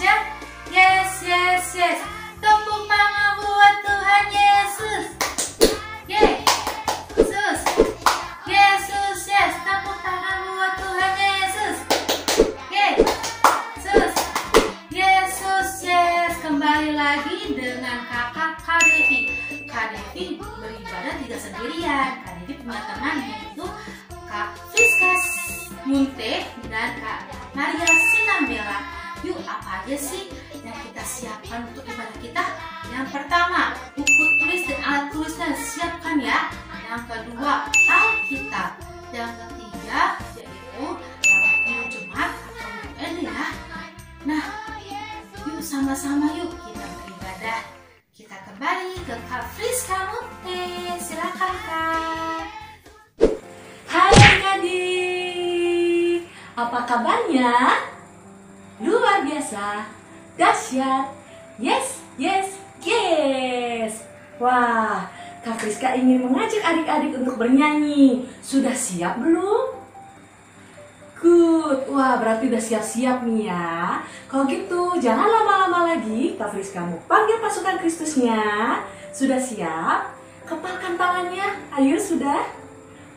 dahsyat. Yes, yes, yes. Tepuk tangan buat Tuhan Yesus. Yesus. Yesus, yes. Tepuk tangan buat Tuhan Yesus. Yesus. Yesus, yes. Kembali lagi dengan kakak Kak Devi. Kak Devi beribadah tidak sendirian. Kak Devi punya teman yaitu Kak Friska Munte dan Kak Maria Sinambela. Yuk, apa aja sih yang kita siapkan untuk ibadah kita? Yang pertama, buku tulis dan alat tulisnya siapkan ya. Yang kedua, Alkitab. Yang ketiga, yaitu buku Jemaat atau UN ya. Nah, yuk sama-sama yuk kita beribadah. Kita kembali ke Kak Friska Munte. Silakan Kak. Hai adik-adik, apa kabarnya? Luar biasa, dahsyat, yes, yes, yes. Wah, Kak Friska ingin mengajak adik-adik untuk bernyanyi. Sudah siap belum? Good, wah berarti udah siap-siap nih ya. Kalau gitu jangan lama-lama lagi, Kak Friska mau panggil pasukan Kristusnya. Sudah siap? Kepalkan tangannya, ayo sudah?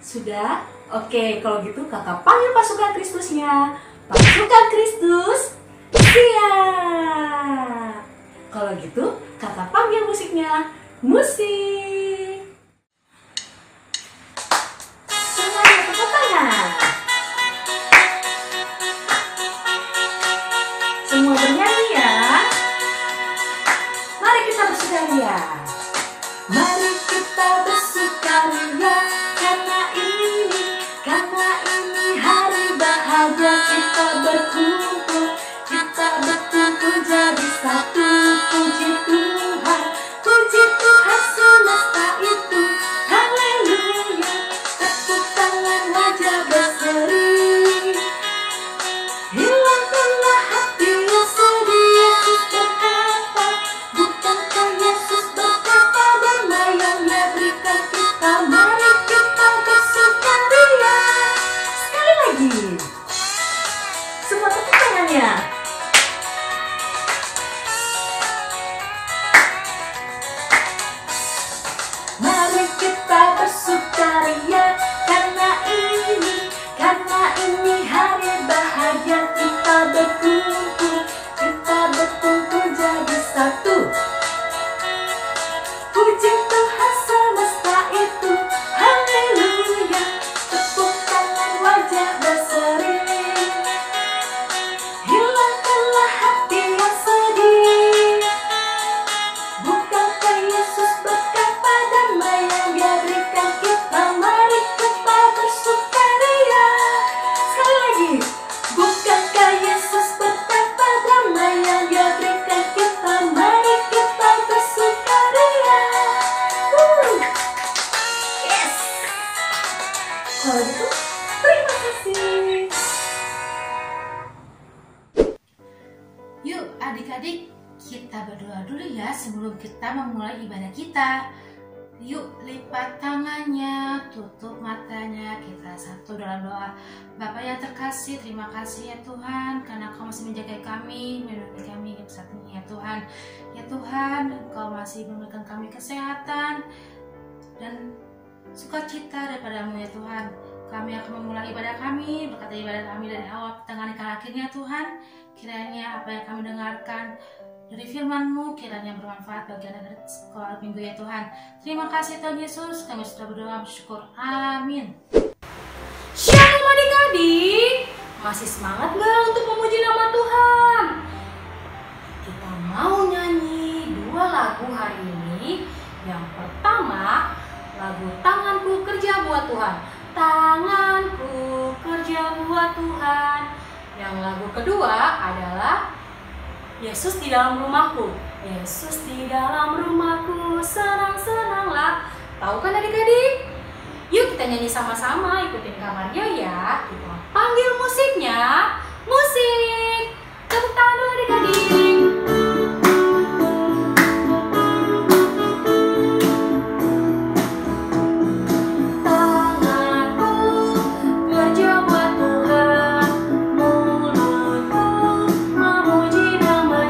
Sudah? Oke, kalau gitu kakak panggil pasukan Kristusnya. Pasukan Kristus, siap! Kalau gitu kakak panggil musiknya. Musik! Semuanya tepuk tangan. Semua bernyanyi ya. Mari kita bersukaria. Mari kita bersukaria karena ini hari bahagia. Kita berkumpul jadi satu. Puji Tuhan semesta itu. Haleluya. Tepuk tangan wajah berseri. Hilangkanlah hati yang sedih. Yesus berkata, bukankah Yesus berkata, damai yang Dia berikan kita. Mari kita bersukaria. Sekali lagi. Semua tepuk tangannya. Mari kita bersukaria karena ini hari bahagia. Kita berkumpul jadi satu. Puji Tuhan semesta itu. Haleluya. Tepuk tangan wajah berseri. Hilangkanlah hati yang sedih. Bukankah Yesus berkata, damai yang Dia berikan kita. Mari kita bersukaria. Sekali lagi. Bukankah Yesus berkata, damai yang Dia berikan kita. Mari kita bersukaria. Yes. Kalau gitu, terima kasih. Yuk adik-adik, kita berdoa dulu ya sebelum kita memulai ibadah kita. Yuk lipat tangannya, tutup matanya, kita satu dalam doa. Bapa yang terkasih, terima kasih ya Tuhan, karena Kau masih menjaga kami, melindungi kami saat ini ya Tuhan. Ya Tuhan, Engkau masih memberikan kami kesehatan dan sukacita daripada-Mu ya Tuhan. Kami akan memulai ibadah kami, berkata ibadah kami dari awal pertengahan hingga akhirnya Tuhan. Kiranya apa yang kami dengarkan dari firman-Mu kiranya bermanfaat bagi anak-anak sekolah minggu ya Tuhan. Terima kasih Tuhan Yesus, kami sudah berdoa bersyukur. Amin. Shalom adik-adik. Masih semangat gak untuk memuji nama Tuhan? Kita mau nyanyi 2 lagu hari ini. Yang pertama, lagu Tanganku Kerja Buat Tuhan. Tanganku kerja buat Tuhan. Yang lagu kedua adalah Yesus di dalam rumahku. Yesus di dalam rumahku, senang-senanglah. Tahu kan adik-adik? Yuk kita nyanyi sama-sama, ikutin kamarnya ya. Kita panggil musiknya. Musik. Tepuk tangan dulu adik-adik. Tanganku kerja buat Tuhan, mulutku memuji nama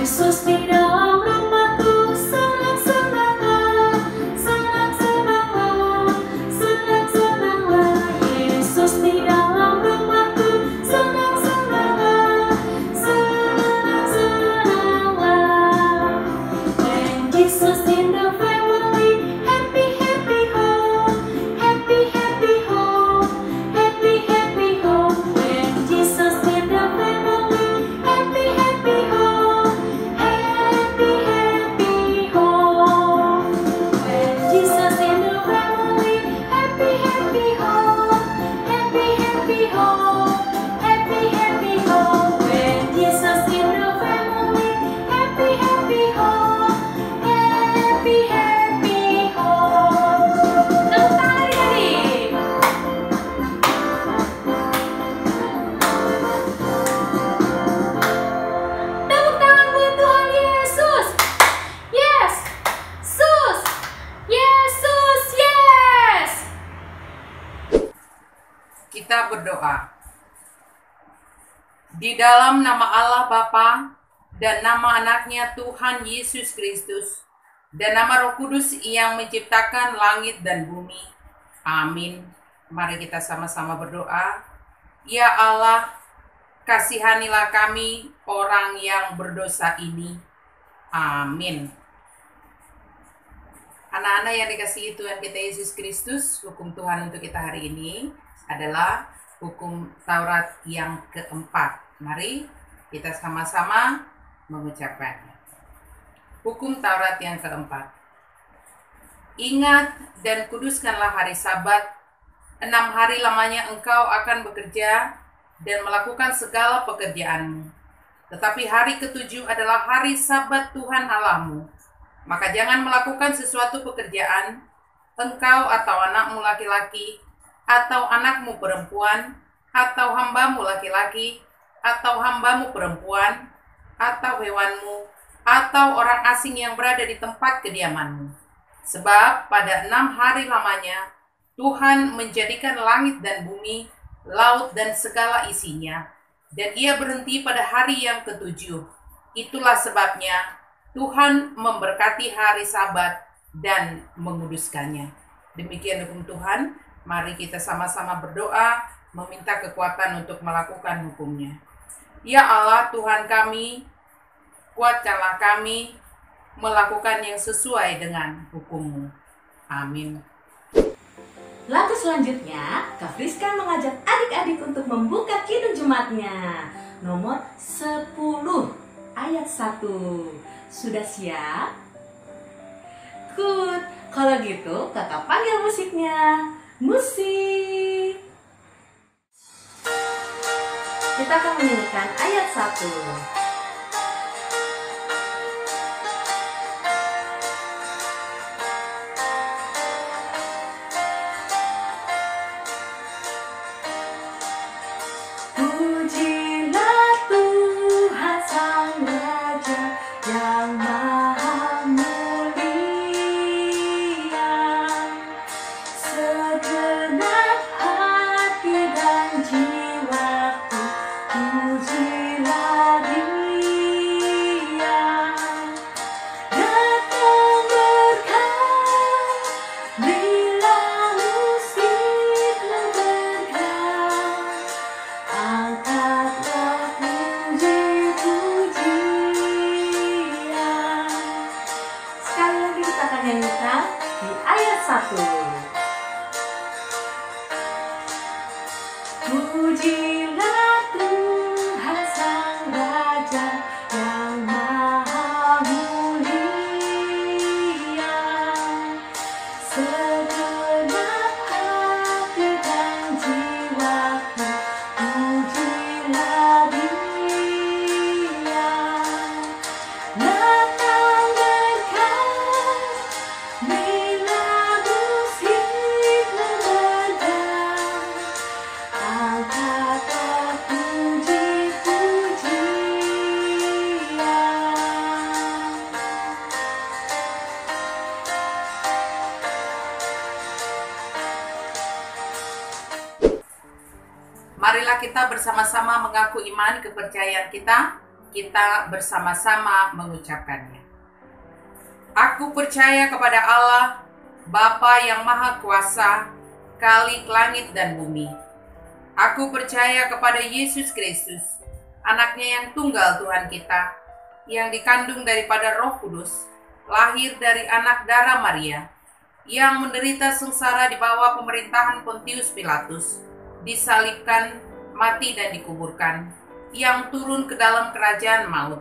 Yesus di dalam rumahku, senang-senanglah, senang-senanglah, senang-senanglah. Yesus di dalam rumahku, senang-senanglah, senang-senanglah. When Jesus in the family, happy, happy home, happy, happy home, happy, happy home. When Jesus in the family, happy, happy home, happy, happy home. When Jesus in the family, happy, happy home, happy, happy home, happy, happy home. When Jesus in the family, happy, happy home, happy, happy home. Tepuk tangan adik-adik. Tepuk tangan buat Tuhan Yesus. Yes. Sus. Yesus, yes. Kita berdoa. Di dalam nama Allah Bapa dan nama anaknya Tuhan Yesus Kristus dan nama Roh Kudus yang menciptakan langit dan bumi. Amin. Mari kita sama-sama berdoa. Ya Allah, kasihanilah kami orang yang berdosa ini. Amin. Anak-anak yang dikasihi Tuhan kita Yesus Kristus, hukum Tuhan untuk kita hari ini adalah hukum Taurat yang keempat. Mari kita sama-sama mengucapkannya. Hukum Taurat yang keempat. Ingat dan kuduskanlah hari Sabat. 6 hari lamanya engkau akan bekerja dan melakukan segala pekerjaanmu. Tetapi hari ketujuh adalah hari Sabat Tuhan Allahmu. Maka jangan melakukan sesuatu pekerjaan, engkau atau anakmu laki-laki, atau anakmu perempuan, atau hambamu laki-laki, atau hambamu perempuan, atau hewanmu, atau orang asing yang berada di tempat kediamanmu. Sebab pada 6 hari lamanya, Tuhan menjadikan langit dan bumi, laut dan segala isinya, dan ia berhenti pada hari yang ketujuh. Itulah sebabnya Tuhan memberkati hari Sabat dan menguduskannya. Demikian hukum Tuhan. Mari kita sama-sama berdoa, meminta kekuatan untuk melakukan hukumnya. Ya Allah Tuhan kami, kuatkanlah kami melakukan yang sesuai dengan hukum-Mu. Amin. Lagu selanjutnya, Kak Friska mengajak adik-adik untuk membuka Kidung Jemaatnya. Nomor 10, ayat 1. Sudah siap? Good. Kalau gitu, kakak panggil musiknya. Musik. Kita akan menyanyikan ayat 1. Pujilah Tuhan Sang Raja yang Maha Mulia, segenap hati dan jiwaku, pujilah Dia. Datang berkat, berilah musikmu bergerak, angkatlah puji-pujian. Sekali lagi kita akan nyanyikan di ayat 1. Pujilah Tuhan Sang Raja yang Maha Mulia, segenap hati dan jiwaku, pujilah Dia. Datang berkat, berilah musikmu bergerak, angkatlah puji-pujian. Marilah kita bersama-sama mengaku iman kepercayaan kita kita bersama-sama mengucapkannya. Aku percaya kepada Allah, Bapa yang Maha Kuasa, Khalik langit dan bumi. Aku percaya kepada Yesus Kristus, anaknya yang tunggal Tuhan kita, yang dikandung daripada Roh Kudus, lahir dari anak darah Maria, yang menderita sengsara di bawah pemerintahan Pontius Pilatus, disalibkan, mati dan dikuburkan, yang turun ke dalam kerajaan maut.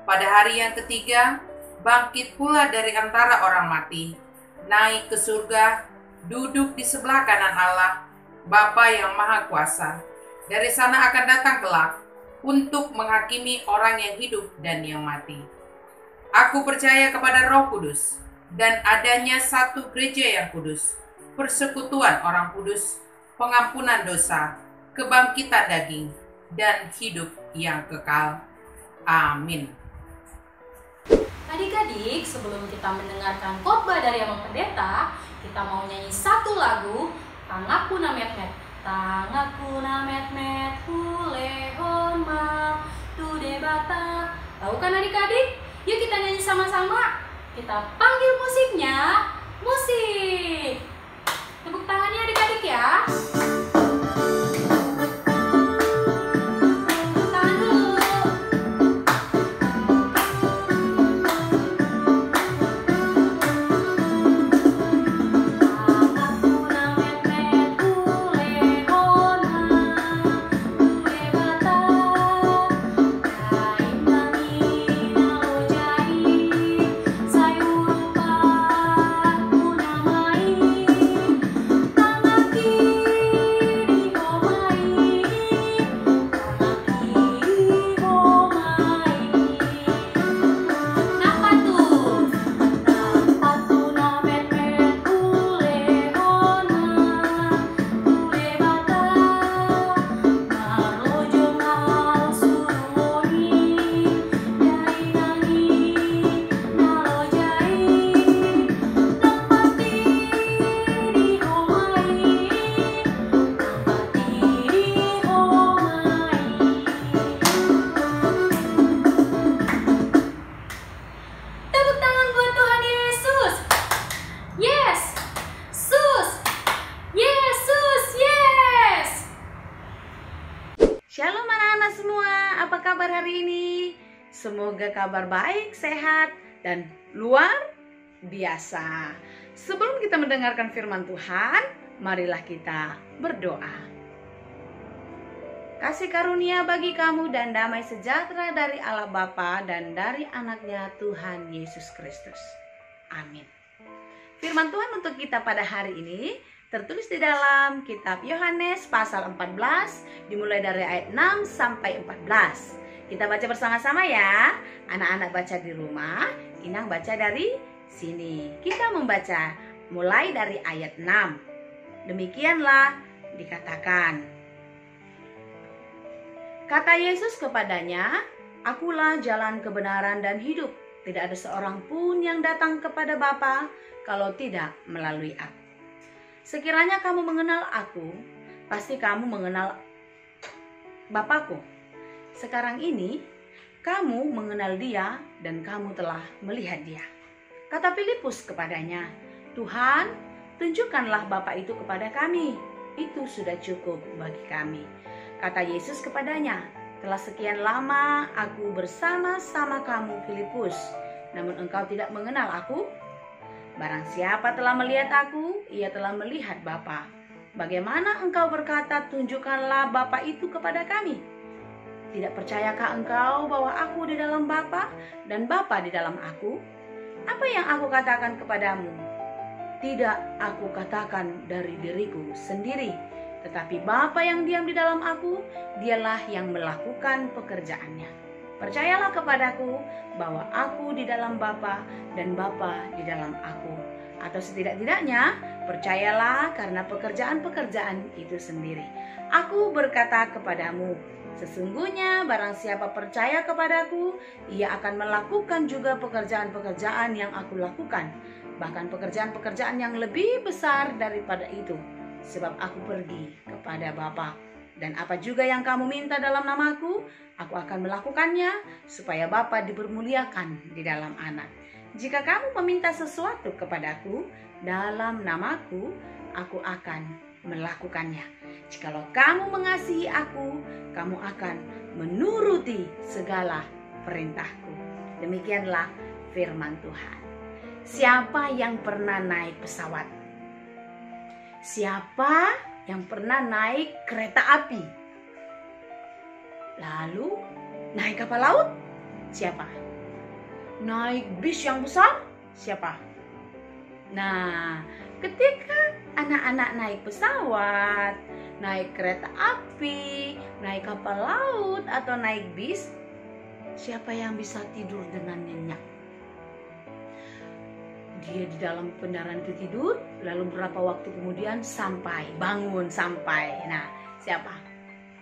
Pada hari yang ketiga, bangkit pula dari antara orang mati, naik ke surga, duduk di sebelah kanan Allah, Bapa yang Maha Kuasa. Dari sana akan datang kelak untuk menghakimi orang yang hidup dan yang mati. Aku percaya kepada Roh Kudus dan adanya satu gereja yang kudus, persekutuan orang kudus, pengampunan dosa, kebangkitan daging, dan hidup yang kekal. Amin. Adik-adik, sebelum kita mendengarkan khotbah dari Abang Pendeta, kita mau nyanyi satu lagu, Tangaku na met-met. Tangaku na met-met, hulehon ma, tude bata. Tahu kan adik-adik? Yuk kita nyanyi sama-sama. Kita panggil musiknya, musik. Tepuk tangannya adik-adik ya. Shalom anak-anak semua, apa kabar hari ini? Semoga kabar baik, sehat, dan luar biasa. Sebelum kita mendengarkan firman Tuhan, marilah kita berdoa. Kasih karunia bagi kamu dan damai sejahtera dari Allah Bapa dan dari anaknya Tuhan Yesus Kristus. Amin. Firman Tuhan untuk kita pada hari ini tertulis di dalam kitab Yohanes pasal 14, dimulai dari ayat 6 sampai 14. Kita baca bersama-sama ya. Anak-anak baca di rumah, Inang baca dari sini. Kita membaca mulai dari ayat 6. Demikianlah dikatakan. Kata Yesus kepadanya, "Akulah jalan kebenaran dan hidup. Tidak ada seorang pun yang datang kepada Bapa kalau tidak melalui aku. Sekiranya kamu mengenal aku, pasti kamu mengenal Bapakku. Sekarang ini, kamu mengenal dia dan kamu telah melihat dia." Kata Filipus kepadanya, "Tuhan, tunjukkanlah Bapa itu kepada kami. Itu sudah cukup bagi kami." Kata Yesus kepadanya, "Telah sekian lama aku bersama-sama kamu, Filipus, namun engkau tidak mengenal aku? Barang siapa telah melihat aku, ia telah melihat Bapa. Bagaimana engkau berkata, tunjukkanlah Bapa itu kepada kami? Tidak percayakah engkau bahwa aku di dalam Bapa dan Bapa di dalam aku? Apa yang aku katakan kepadamu? Tidak aku katakan dari diriku sendiri, tetapi Bapa yang diam di dalam aku, dialah yang melakukan pekerjaannya. Percayalah kepadaku bahwa aku di dalam Bapa dan Bapa di dalam aku. Atau setidak-tidaknya percayalah karena pekerjaan-pekerjaan itu sendiri. Aku berkata kepadamu, sesungguhnya barang siapa percaya kepadaku, ia akan melakukan juga pekerjaan-pekerjaan yang aku lakukan. Bahkan pekerjaan-pekerjaan yang lebih besar daripada itu. Sebab aku pergi kepada Bapa." Dan apa juga yang kamu minta dalam namaku, aku akan melakukannya supaya Bapa dipermuliakan di dalam Anak. Jika kamu meminta sesuatu kepadaku dalam namaku, aku akan melakukannya. Jikalau kamu mengasihi aku, kamu akan menuruti segala perintahku. Demikianlah firman Tuhan. Siapa yang pernah naik pesawat? Siapa yang pernah naik kereta api? Lalu naik kapal laut? Siapa? Naik bis yang besar? Siapa? Nah, ketika anak-anak naik pesawat, naik kereta api, naik kapal laut, atau naik bis, siapa yang bisa tidur dengan nyenyak? Dia di dalam kendaraan itu tidur, lalu berapa waktu kemudian bangun sampai. Nah, siapa?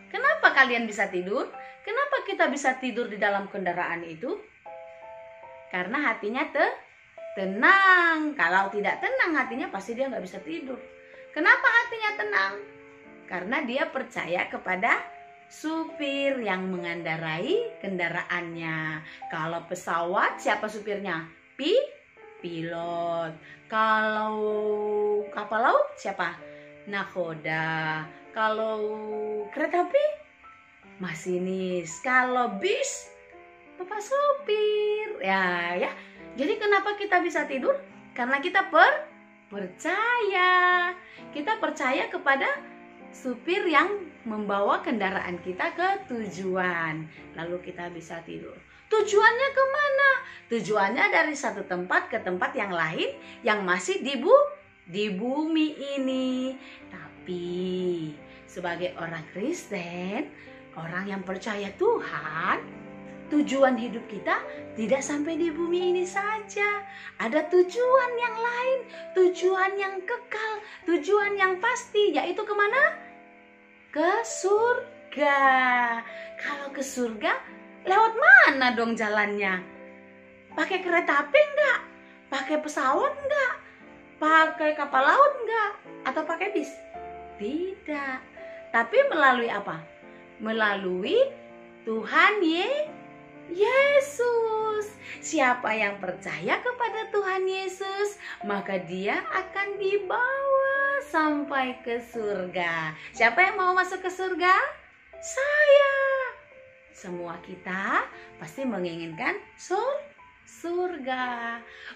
Kenapa kalian bisa tidur? Kenapa kita bisa tidur di dalam kendaraan itu? Karena hatinya tenang. Kalau tidak tenang hatinya, pasti dia nggak bisa tidur. Kenapa hatinya tenang? Karena dia percaya kepada supir yang mengendarai kendaraannya. Kalau pesawat, siapa supirnya? Pilot. Kalau kapal laut, siapa? Nakoda. Kalau kereta api, masinis. Kalau bis, bapak supir. Ya. Jadi kenapa kita bisa tidur? Karena kita percaya. Kita percaya kepada supir yang membawa kendaraan kita ke tujuan. Lalu kita bisa tidur. Tujuannya kemana? Tujuannya dari satu tempat ke tempat yang lain yang masih di bumi ini. Tapi sebagai orang Kristen, orang yang percaya Tuhan, tujuan hidup kita tidak sampai di bumi ini saja. Ada tujuan yang lain, tujuan yang kekal, tujuan yang pasti, yaitu kemana? Ke surga. Kalau ke surga, lewat mana dong jalannya? Pakai kereta api enggak? Pakai pesawat enggak? Pakai kapal laut enggak? Atau pakai bis? Tidak. Tapi melalui apa? Melalui Tuhan Yesus. Siapa yang percaya kepada Tuhan Yesus, maka dia akan dibawa sampai ke surga. Siapa yang mau masuk ke surga? Saya. Semua kita pasti menginginkan surga.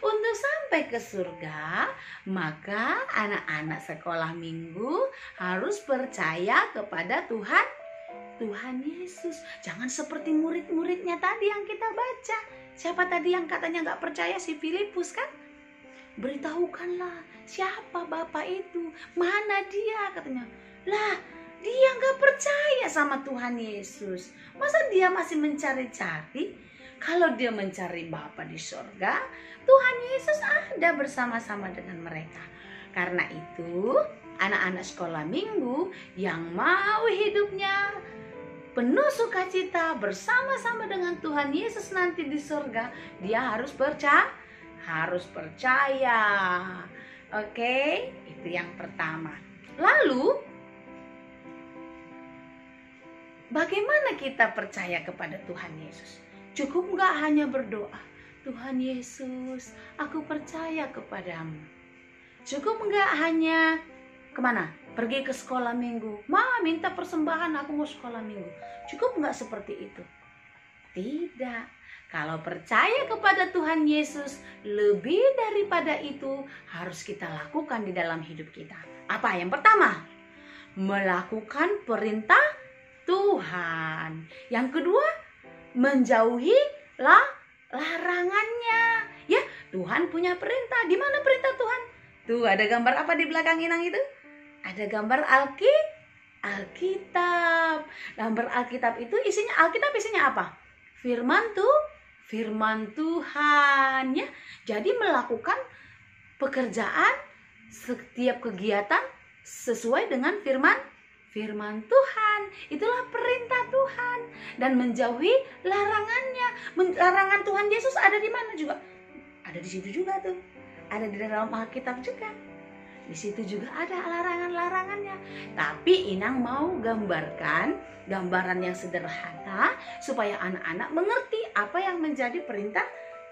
Untuk sampai ke surga, maka anak-anak sekolah minggu harus percaya kepada Tuhan Yesus. Jangan seperti murid-muridnya tadi yang kita baca. Siapa tadi yang katanya gak percaya? Si Filipus kan? Beritahukanlah siapa Bapak itu, mana dia, katanya. Lah, dia gak percaya sama Tuhan Yesus. Masa dia masih mencari-cari? Kalau dia mencari Bapa di surga, Tuhan Yesus ada bersama-sama dengan mereka. Karena itu, anak-anak sekolah minggu yang mau hidupnya penuh sukacita bersama-sama dengan Tuhan Yesus nanti di surga, dia harus percaya. Oke, itu yang pertama. Lalu, bagaimana kita percaya kepada Tuhan Yesus? Cukup nggak hanya berdoa, Tuhan Yesus, aku percaya kepadamu. Cukup nggak hanya kemana? Pergi ke sekolah minggu, minta persembahan, aku mau sekolah minggu. Cukup nggak seperti itu? Tidak. Kalau percaya kepada Tuhan Yesus, lebih daripada itu harus kita lakukan di dalam hidup kita. Apa? Yang pertama, melakukan perintah Tuhan. Yang kedua, menjauhi larangannya. Ya, Tuhan punya perintah. Di mana perintah Tuhan? Tuh, ada gambar apa di belakang Inang itu? Ada gambar Alkitab. Gambar Alkitab itu isinya apa? Firman Tuhan, ya. Jadi melakukan pekerjaan, setiap kegiatan sesuai dengan firman Tuhan. Itulah perintah Tuhan. Dan menjauhi larangannya. Larangan Tuhan Yesus ada di mana juga? Ada di situ juga tuh. Ada di dalam Alkitab juga. Di situ juga ada larangan-larangannya. Tapi Inang mau gambarkan gambaran yang sederhana supaya anak-anak mengerti apa yang menjadi perintah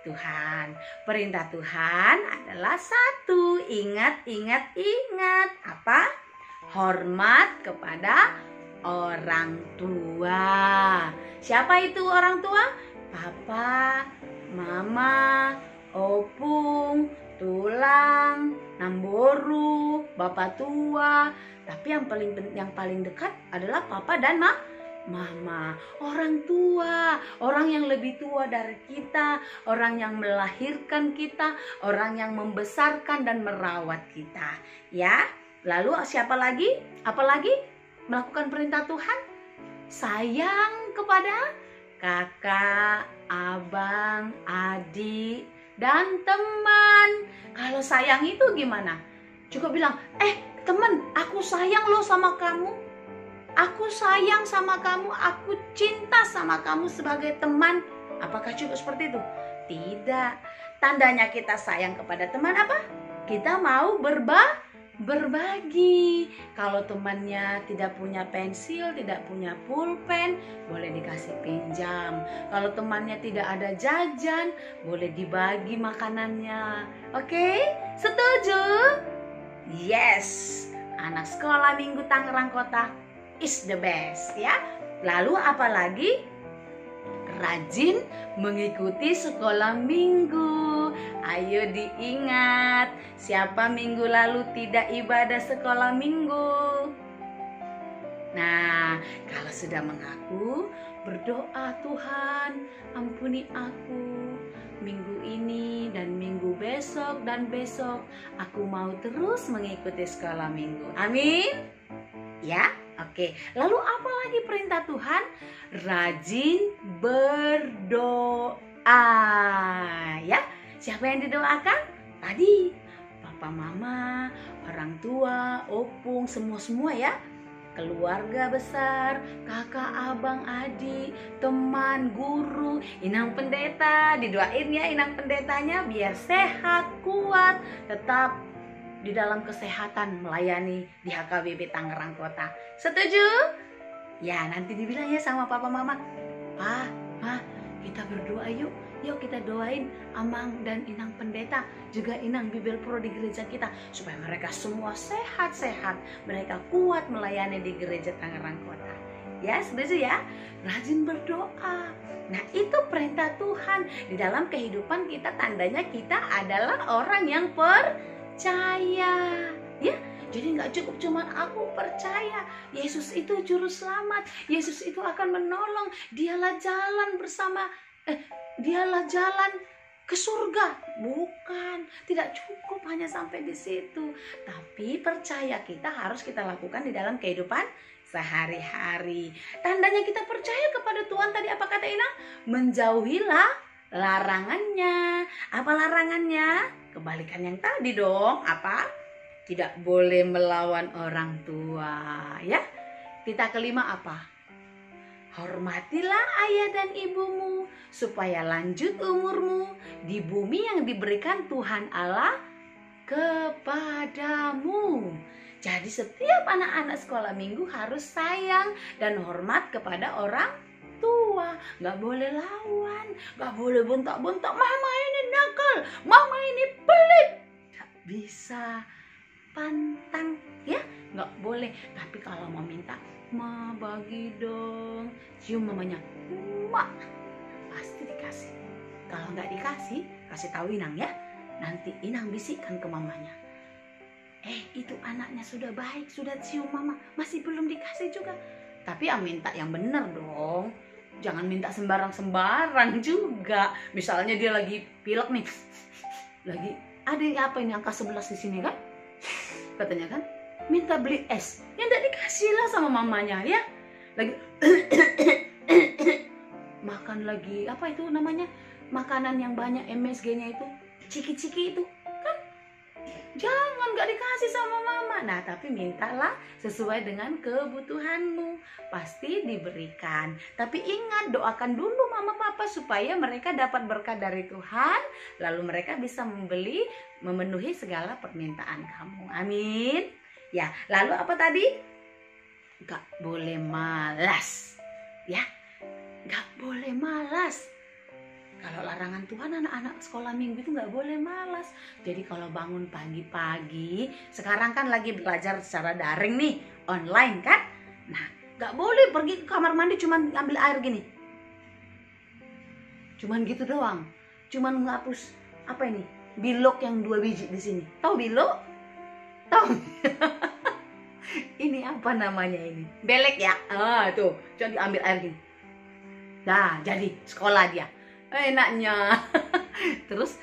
Tuhan. Perintah Tuhan adalah satu. Ingat. Apa? Hormat kepada orang tua. Siapa itu orang tua? Papa, mama, opung, tulang, namboru, bapak tua. Tapi yang paling dekat adalah papa dan mama. Orang tua, orang yang lebih tua dari kita, orang yang melahirkan kita, orang yang membesarkan dan merawat kita. Ya. Lalu siapa lagi? Apalagi melakukan perintah Tuhan? Sayang kepada kakak, abang, adik, dan teman. Kalau sayang itu gimana? Cukup bilang, teman, aku sayang loh sama kamu. Aku sayang sama kamu, aku cinta sama kamu sebagai teman. Apakah cukup seperti itu? Tidak. Tandanya kita sayang kepada teman apa? Kita mau berbagi. Kalau temannya tidak punya pensil, tidak punya pulpen, boleh dikasih pinjam. Kalau temannya tidak ada jajan, boleh dibagi makanannya. Oke? Setuju? Yes. Anak sekolah minggu Tangerang Kota is the best, ya. Lalu apalagi? Rajin mengikuti sekolah minggu. Ayo diingat, siapa minggu lalu tidak ibadah sekolah minggu? Nah, kalau sudah mengaku, berdoa, Tuhan, ampuni aku. Minggu ini dan minggu besok dan besok, aku mau terus mengikuti sekolah minggu. Amin. Ya, oke. Lalu apa lagi perintah Tuhan? Rajin berdoa. Ya, siapa yang didoakan? Tadi papa, mama, orang tua, opung, semua ya. Keluarga besar, kakak, abang, adik, teman, guru, inang pendeta. Didoain ya inang pendetanya biar sehat, kuat, tetap di dalam kesehatan melayani di HKBP Tangerang Kota. Setuju? Ya, nanti dibilang ya sama papa mama, "Pa, Ma, kita berdoa yuk. Yuk kita doain Amang dan Inang pendeta, juga Inang Bibel Pro di gereja kita, supaya mereka semua sehat-sehat, mereka kuat melayani di gereja Tangerang Kota." Ya, setuju ya? Rajin berdoa. Nah, itu perintah Tuhan. Di dalam kehidupan kita, tandanya kita adalah orang yang percaya. Ya, jadi nggak cukup cuman aku percaya Yesus itu juru selamat, Yesus itu akan menolong, dialah jalan dialah jalan ke surga. Bukan, tidak cukup hanya sampai di situ. Tapi percaya kita harus kita lakukan di dalam kehidupan sehari-hari. Tandanya kita percaya kepada Tuhan tadi apa kata Inang? Menjauhilah larangannya. Apa larangannya? Kebalikan yang tadi dong. Apa? Tidak boleh melawan orang tua. Ya. Kita kelima apa? Hormatilah ayah dan ibumu supaya lanjut umurmu di bumi yang diberikan Tuhan Allah kepadamu. Jadi setiap anak-anak sekolah minggu harus sayang dan hormat kepada orang tua. Gak boleh lawan, gak boleh bentak-bentak, mama ini nakal, mama ini pelit. Gak bisa pantang ya, gak boleh. Tapi kalau mau minta, "Ma, bagi dong," cium mamanya, "Ma," pasti dikasih. Kalau nggak dikasih, kasih tahu Inang ya. Nanti Inang bisikkan ke mamanya, itu anaknya sudah baik, sudah cium mama, masih belum dikasih juga." Tapi yang minta yang benar dong. Jangan minta sembarang-sembarang juga. Misalnya dia lagi pilek nih, lagi ada apa ini angka 11 di sini kan? Katanya kan, minta beli es, yang tidak dikasih lah sama mamanya ya. Lagi makan lagi apa itu namanya, makanan yang banyak MSG-nya itu, ciki-ciki itu kan, Jangan gak dikasih sama mama. Nah, tapi mintalah sesuai dengan kebutuhanmu. Pasti diberikan. Tapi ingat, doakan dulu mama papa supaya mereka dapat berkat dari Tuhan. Lalu mereka bisa memenuhi segala permintaan kamu. Amin. Ya, lalu apa tadi? Gak boleh malas. Ya, gak boleh malas. Kalau larangan Tuhan, anak-anak sekolah minggu itu nggak boleh malas. Jadi kalau bangun pagi-pagi, sekarang kan lagi belajar secara daring nih, online kan. Nah, nggak boleh pergi ke kamar mandi cuman ambil air gini. Cuman gitu doang. Cuman ngapus apa ini? Bilok yang 2 biji di sini. Tahu bilok? Tahu? Ini apa namanya ini? Belek ya? Tuh, coba diambil air gini. Nah, jadi sekolah dia. Enaknya. Terus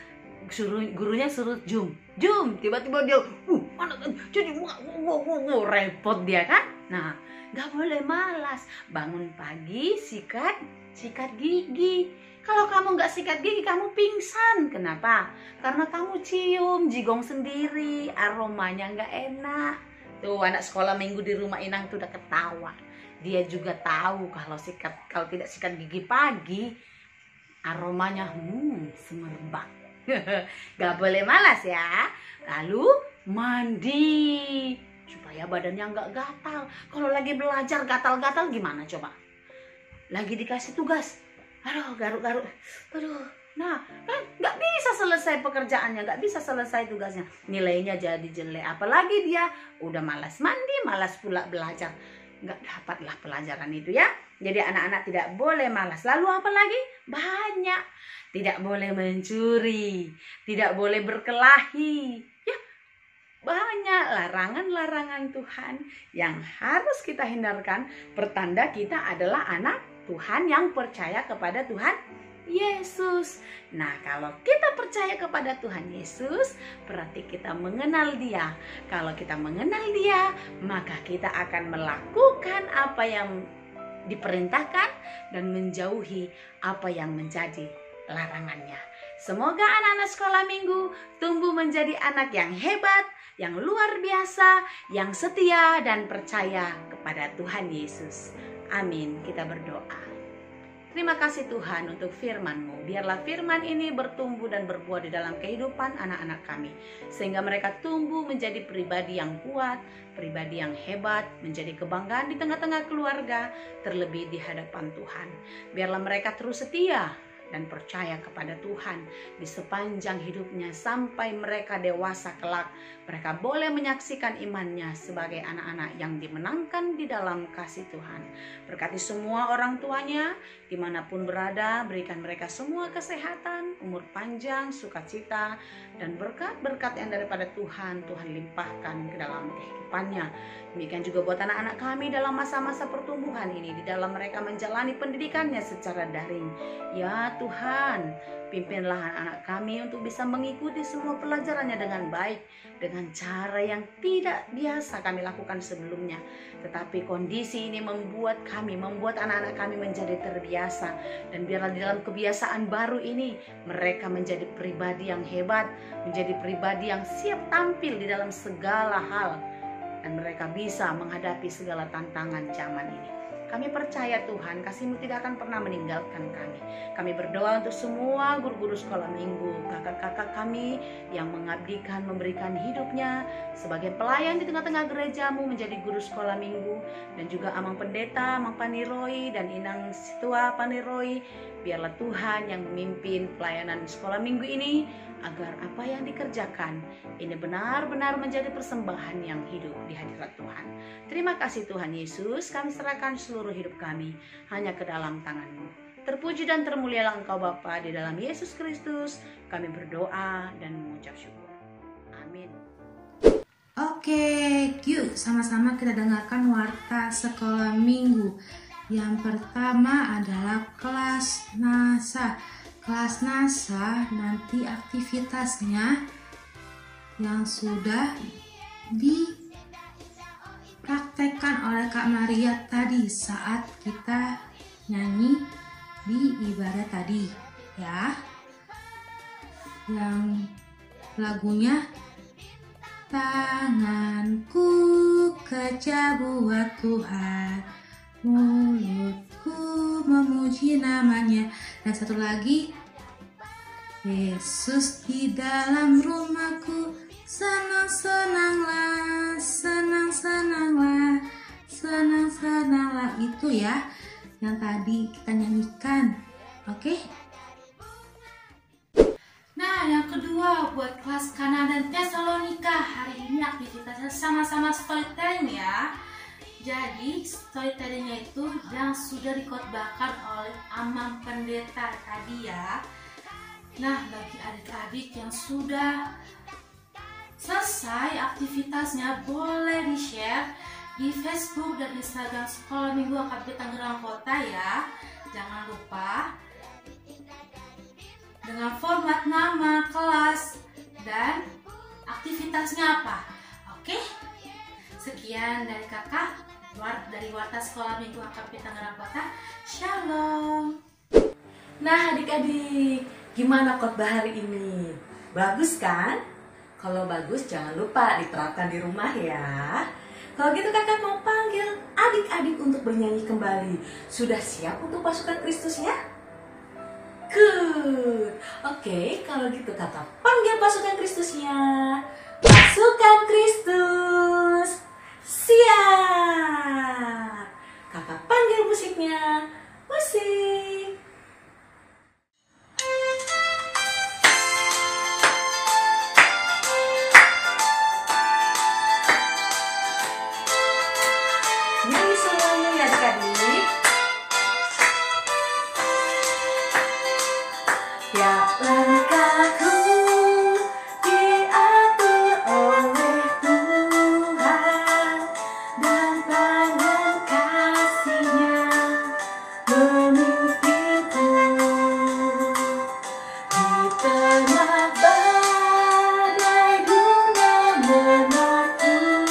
gurunya suruh jum, tiba-tiba dia jadi repot dia kan. Nah, nggak boleh malas. Bangun pagi sikat gigi. Kalau kamu nggak sikat gigi, kamu pingsan. Kenapa? Karena kamu cium jigong sendiri, aromanya nggak enak. Tuh, anak sekolah minggu di rumah Inang tuh udah ketawa. Dia juga tahu kalau tidak sikat gigi pagi, aromanya semerbak. Gak boleh malas ya. Lalu mandi supaya badannya nggak gatal. Kalau lagi belajar gatal-gatal gimana coba? Lagi dikasih tugas, aduh garuk-garuk, aduh. Nah, kan nggak bisa selesai pekerjaannya, nggak bisa selesai tugasnya. Nilainya jadi jelek. Apalagi dia udah malas mandi, malas pula belajar. Nggak dapatlah pelajaran itu ya. Jadi anak-anak tidak boleh malas. Lalu apa lagi? Banyak. Tidak boleh mencuri, tidak boleh berkelahi. Ya, banyak larangan-larangan Tuhan yang harus kita hindarkan. Pertanda kita adalah anak Tuhan yang percaya kepada Tuhan Yesus. Nah, kalau kita percaya kepada Tuhan Yesus, berarti kita mengenal Dia. Kalau kita mengenal Dia, maka kita akan melakukan apa yang diperintahkan dan menjauhi apa yang menjadi larangannya. Semoga anak-anak sekolah minggu tumbuh menjadi anak yang hebat, yang luar biasa, yang setia dan percaya kepada Tuhan Yesus. Amin. Kita berdoa. Terima kasih Tuhan untuk firman-Mu. Biarlah firman ini bertumbuh dan berbuah di dalam kehidupan anak-anak kami. Sehingga mereka tumbuh menjadi pribadi yang kuat, pribadi yang hebat, menjadi kebanggaan di tengah-tengah keluarga, terlebih di hadapan Tuhan. Biarlah mereka terus setia dan percaya kepada Tuhan di sepanjang hidupnya sampai mereka dewasa kelak. Mereka boleh menyaksikan imannya sebagai anak-anak yang dimenangkan di dalam kasih Tuhan. Berkati semua orang tuanya dimanapun berada, berikan mereka semua kesehatan, umur panjang, sukacita, dan berkat-berkat yang daripada Tuhan limpahkan ke dalam kehidupannya. Demikian juga buat anak-anak kami dalam masa-masa pertumbuhan ini, di dalam mereka menjalani pendidikannya secara daring. Ya Tuhan, pimpinlah anak-anak kami untuk bisa mengikuti semua pelajarannya dengan baik, dengan cara yang tidak biasa kami lakukan sebelumnya. Tetapi kondisi ini membuat anak-anak kami menjadi terbiasa. Dan biarlah di dalam kebiasaan baru ini, mereka menjadi pribadi yang hebat, menjadi pribadi yang siap tampil di dalam segala hal. Dan mereka bisa menghadapi segala tantangan zaman ini. Kami percaya Tuhan, kasih-Mu tidak akan pernah meninggalkan kami. Kami berdoa untuk semua guru-guru sekolah minggu, kakak-kakak kami yang mengabdikan, memberikan hidupnya sebagai pelayan di tengah-tengah gereja-Mu menjadi guru sekolah minggu. Dan juga Amang Pendeta, Amang Paniroi, dan Inang Situa Paniroi. Biarlah Tuhan yang memimpin pelayanan sekolah minggu ini, agar apa yang dikerjakan ini benar-benar menjadi persembahan yang hidup di hadirat Tuhan. Terima kasih Tuhan Yesus, kami serahkan seluruh hidup kami hanya ke dalam tangan-Mu. Terpuji dan termulialah Engkau Bapa, di dalam Yesus Kristus kami berdoa dan mengucap syukur. Amin. Oke, yuk sama-sama kita dengarkan warta sekolah minggu. Yang pertama adalah kelas NASA. Kelas NASA nanti aktivitasnya yang sudah dipraktekkan oleh Kak Maria tadi saat kita nyanyi di ibadah tadi ya. Yang lagunya Tanganku kerja buat Tuhan, mulutku memuji namanya. Dan satu lagi, Yesus di dalam rumahku, senang-senanglah, senang-senanglah, senang-senanglah. Itu ya yang tadi kita nyanyikan. Oke? Nah, yang kedua buat kelas Kana dan Tesalonika, hari ini aktivitasnya sama-sama storytelling ya. Jadi storytellingnya itu yang sudah dikhotbahkan oleh Amang Pendeta tadi ya. Nah, bagi adik-adik yang sudah selesai aktivitasnya, boleh di-share di Facebook dan Instagram Sekolah Minggu AKBP Tangerang Kota ya. Jangan lupa dengan format nama, kelas, dan aktivitasnya apa. Oke? Sekian dari kakak dari Warta Sekolah Minggu AKBP Tangerang Kota. Shalom. Nah adik-adik, gimana khotbah hari ini? Bagus kan? Kalau bagus jangan lupa diterapkan di rumah ya. Kalau gitu kakak mau panggil adik-adik untuk bernyanyi kembali. Sudah siap untuk pasukan Kristus ya? Good. Oke, kalau gitu kakak panggil pasukan Kristusnya. Pasukan Kristus, siap. Kakak panggil musiknya. Musik. Nyanyi semuanya ya adik-adik. Tiap langkahku diatur oleh Tuhan, dan tangan kasih-Nya memimpinku. Di tengah badai dunia menakutkan,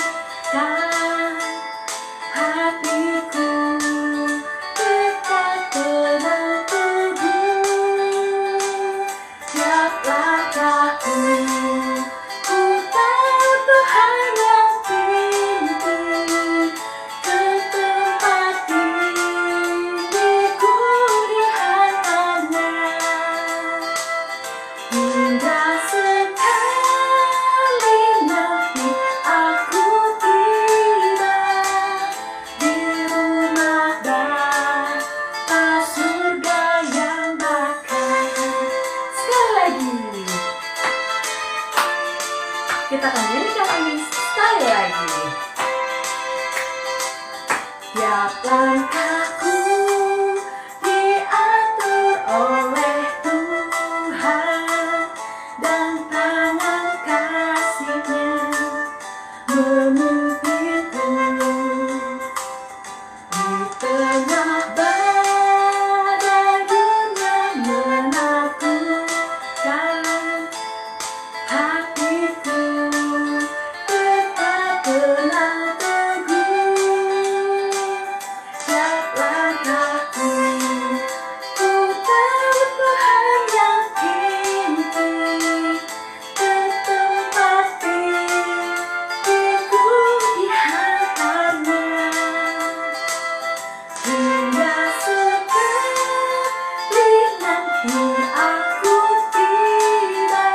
hatiku tetap tenang teguh. Tiap langkahku, ku tahu Tuhan yang pimpin ke tempat diriku dihantarnya. Hingga sekali nanti aku tiba di rumah Bapa surga yang bakal. Sekali lagi, kita akan nyanyikan ini sekali lagi. Tiap langkahku diatur oleh Tuhan, dan tangan kasih-Nya memimpinku. Di tengah badai dunia menakutkan, hatiku tetap tenang teguh. Tiap langkahku, ku tahu Tuhan yang pimpin ke tempat diriku dihantarnya. Hingga sekali nanti aku tiba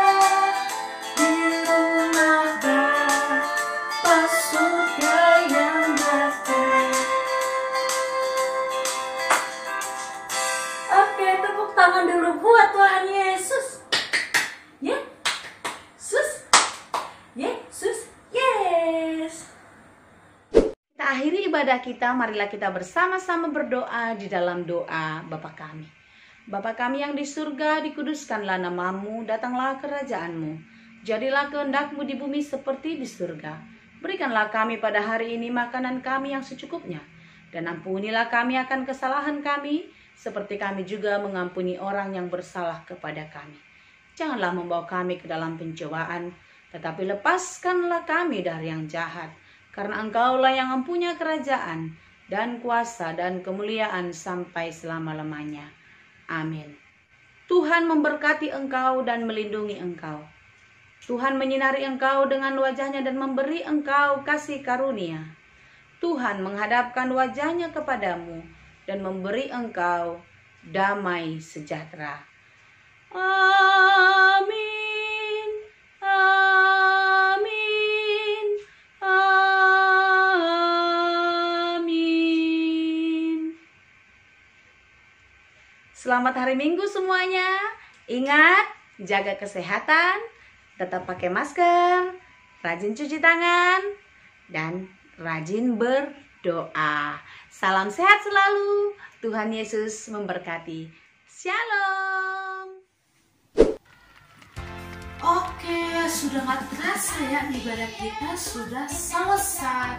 di rumah Bapa surga yang bakal. Oke, tepuk tangan dulu buat Tuhan Yesus. Yesus, Yesus, yes. Kita akhiri ibadah kita, marilah kita bersama-sama berdoa di dalam doa Bapa kami. Bapa kami yang di surga, dikuduskanlah namamu, datanglah kerajaan-Mu. Jadilah kehendak-Mu di bumi seperti di surga. Berikanlah kami pada hari ini makanan kami yang secukupnya. Dan ampunilah kami akan kesalahan kami, seperti kami juga mengampuni orang yang bersalah kepada kami. Janganlah membawa kami ke dalam pencobaan, tetapi lepaskanlah kami dari yang jahat. Karena Engkaulah yang mempunyai kerajaan, dan kuasa, dan kemuliaan sampai selama-lamanya. Amin. Tuhan memberkati engkau dan melindungi engkau. Tuhan menyinari engkau dengan wajahnya dan memberi engkau kasih karunia. Tuhan menghadapkan wajahnya kepadamu dan memberi engkau damai sejahtera. Amin. Amin. Amin. Selamat hari Minggu semuanya. Ingat, jaga kesehatan, tetap pakai masker, rajin cuci tangan, dan rajin berdoa. Salam sehat selalu. Tuhan Yesus memberkati. Shalom. Oke, sudah gak terasa ya, ibadah kita sudah selesai.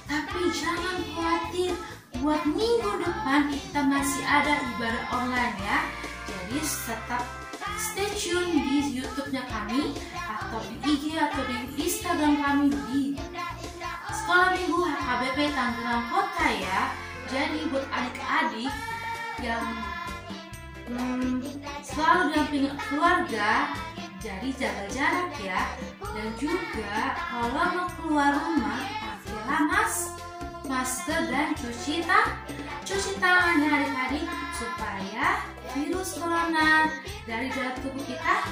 Tapi jangan khawatir, buat minggu depan kita masih ada ibadah online ya. Jadi tetap stay tune di YouTube-nya kami, atau di IG atau di Instagram kami di Sekolah Minggu HKBP Tangerang Kota ya. Jadi buat adik-adik yang selalu dampingi keluarga, jadi jaga jarak ya. Dan juga kalau mau keluar rumah, pakailah masker dan cuci tangannya adik-adik, supaya virus corona dari dalam tubuh kita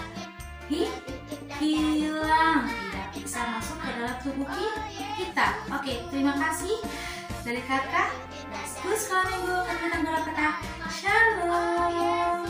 hilang, tidak bisa masuk ke dalam tubuh kita. Oke, terima kasih dari kakak. Terus Sekolah Minggu kami kata shalom.